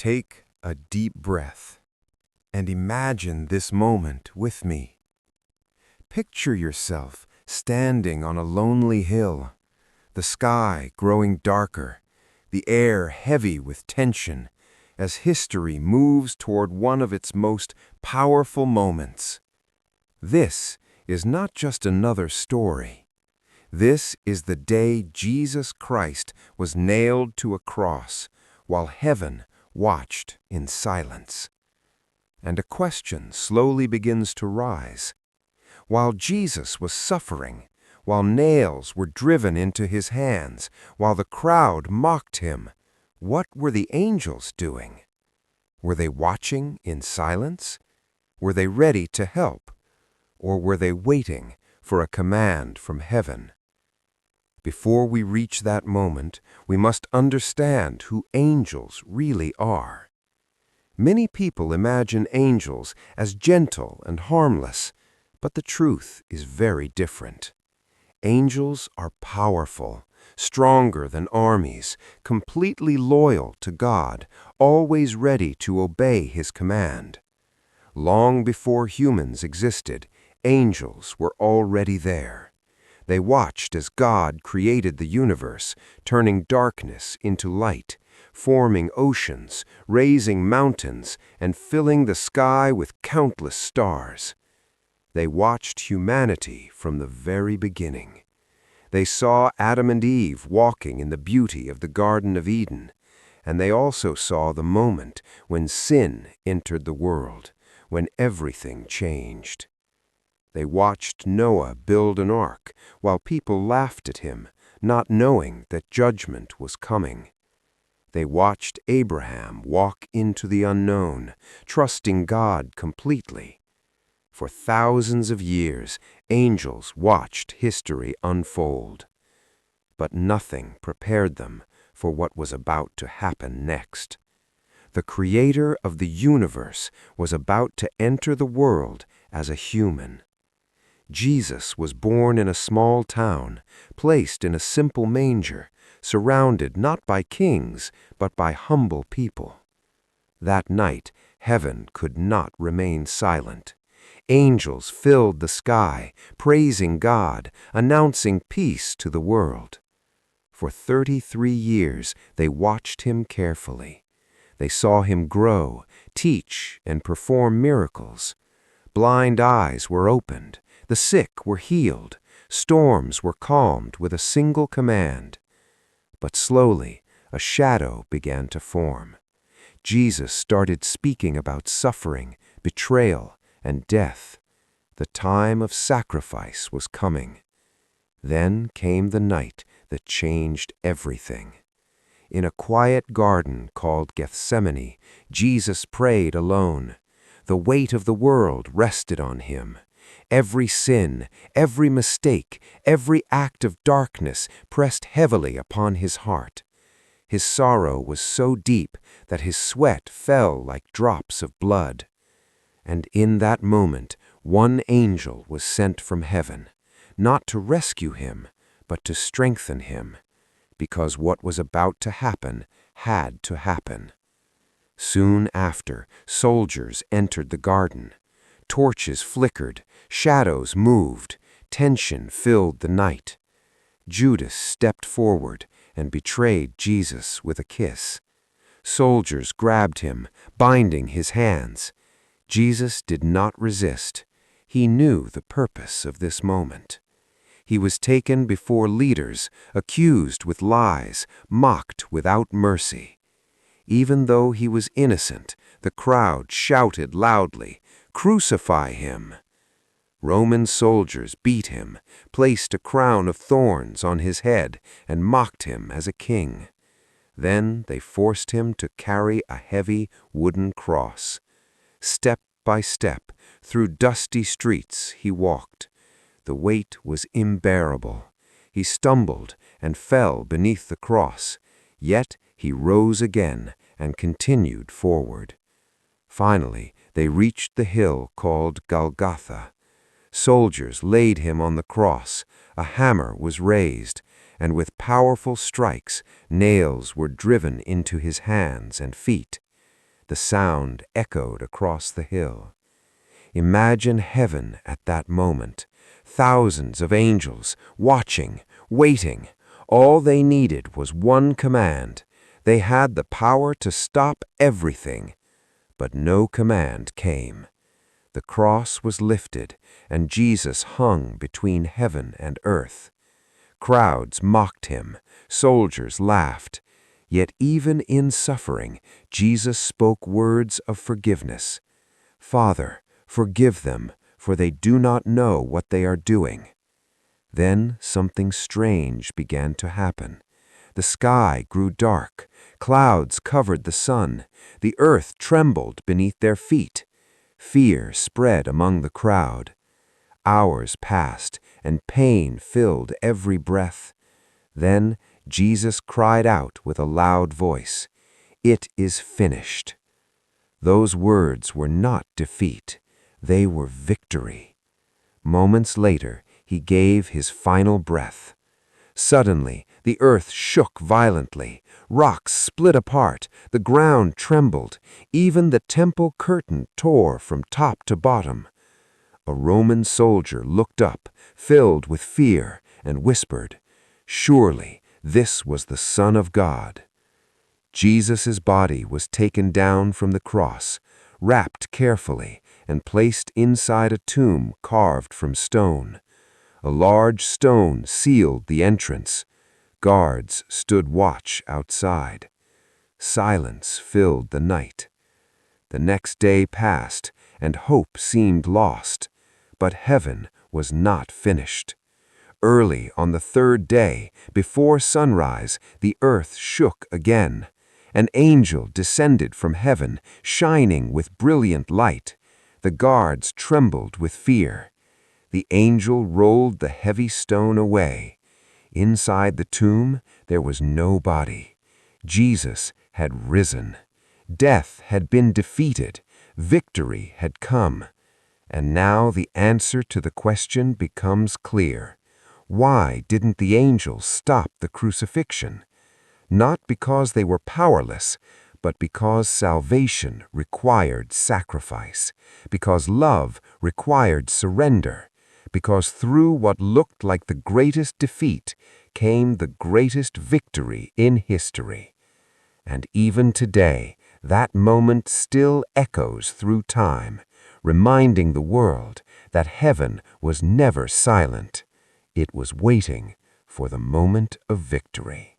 Take a deep breath and imagine this moment with me. Picture yourself standing on a lonely hill, the sky growing darker, the air heavy with tension, as history moves toward one of its most powerful moments. This is not just another story. This is the day Jesus Christ was nailed to a cross, while heaven watched in silence. And a question slowly begins to rise. While Jesus was suffering, while nails were driven into his hands, while the crowd mocked him, what were the angels doing? Were they watching in silence? Were they ready to help? Or were they waiting for a command from heaven? Before we reach that moment, we must understand who angels really are. Many people imagine angels as gentle and harmless, but the truth is very different. Angels are powerful, stronger than armies, completely loyal to God, always ready to obey His command. Long before humans existed, angels were already there. They watched as God created the universe, turning darkness into light, forming oceans, raising mountains, and filling the sky with countless stars. They watched humanity from the very beginning. They saw Adam and Eve walking in the beauty of the Garden of Eden, and they also saw the moment when sin entered the world, when everything changed. They watched Noah build an ark while people laughed at him, not knowing that judgment was coming. They watched Abraham walk into the unknown, trusting God completely. For thousands of years, angels watched history unfold. But nothing prepared them for what was about to happen next. The Creator of the universe was about to enter the world as a human. Jesus was born in a small town, placed in a simple manger, surrounded not by kings, but by humble people. That night, heaven could not remain silent. Angels filled the sky, praising God, announcing peace to the world. For 33 years, they watched him carefully. They saw him grow, teach, and perform miracles. Blind eyes were opened. The sick were healed. Storms were calmed with a single command. But slowly, a shadow began to form. Jesus started speaking about suffering, betrayal, and death. The time of sacrifice was coming. Then came the night that changed everything. In a quiet garden called Gethsemane, Jesus prayed alone. The weight of the world rested on him. Every sin, every mistake, every act of darkness pressed heavily upon his heart. His sorrow was so deep that his sweat fell like drops of blood. And in that moment, one angel was sent from heaven, not to rescue him, but to strengthen him, because what was about to happen had to happen. Soon after, soldiers entered the garden. Torches flickered, shadows moved, tension filled the night. Judas stepped forward and betrayed Jesus with a kiss. Soldiers grabbed him, binding his hands. Jesus did not resist. He knew the purpose of this moment. He was taken before leaders, accused with lies, mocked without mercy. Even though he was innocent, the crowd shouted loudly, "Crucify him!" Roman soldiers beat him, placed a crown of thorns on his head, and mocked him as a king. Then they forced him to carry a heavy wooden cross. Step by step, through dusty streets he walked. The weight was unbearable. He stumbled and fell beneath the cross, yet he rose again and continued forward. Finally, they reached the hill called Golgotha. Soldiers laid him on the cross, a hammer was raised, and with powerful strikes, nails were driven into his hands and feet. The sound echoed across the hill. Imagine heaven at that moment. Thousands of angels, watching, waiting. All they needed was one command. They had the power to stop everything. But no command came. The cross was lifted, and Jesus hung between heaven and earth. Crowds mocked him, soldiers laughed. Yet even in suffering, Jesus spoke words of forgiveness. "Father, forgive them, for they do not know what they are doing." Then something strange began to happen. The sky grew dark, clouds covered the sun, the earth trembled beneath their feet. Fear spread among the crowd. Hours passed, and pain filled every breath. Then Jesus cried out with a loud voice, "It is finished." Those words were not defeat, they were victory. Moments later, he gave his final breath. Suddenly, the earth shook violently. Rocks split apart, the ground trembled, even the temple curtain tore from top to bottom. A Roman soldier looked up, filled with fear, and whispered, "Surely this was the Son of God." Jesus' body was taken down from the cross, wrapped carefully, and placed inside a tomb carved from stone. A large stone sealed the entrance. Guards stood watch outside. Silence filled the night. The next day passed, and hope seemed lost. But heaven was not finished. Early on the third day, before sunrise, the earth shook again. An angel descended from heaven, shining with brilliant light. The guards trembled with fear. The angel rolled the heavy stone away. Inside the tomb, there was no body. Jesus had risen. Death had been defeated. Victory had come. And now the answer to the question becomes clear. Why didn't the angels stop the crucifixion? Not because they were powerless, but because salvation required sacrifice, because love required surrender, because through what looked like the greatest defeat came the greatest victory in history. And even today, that moment still echoes through time, reminding the world that heaven was never silent. It was waiting for the moment of victory.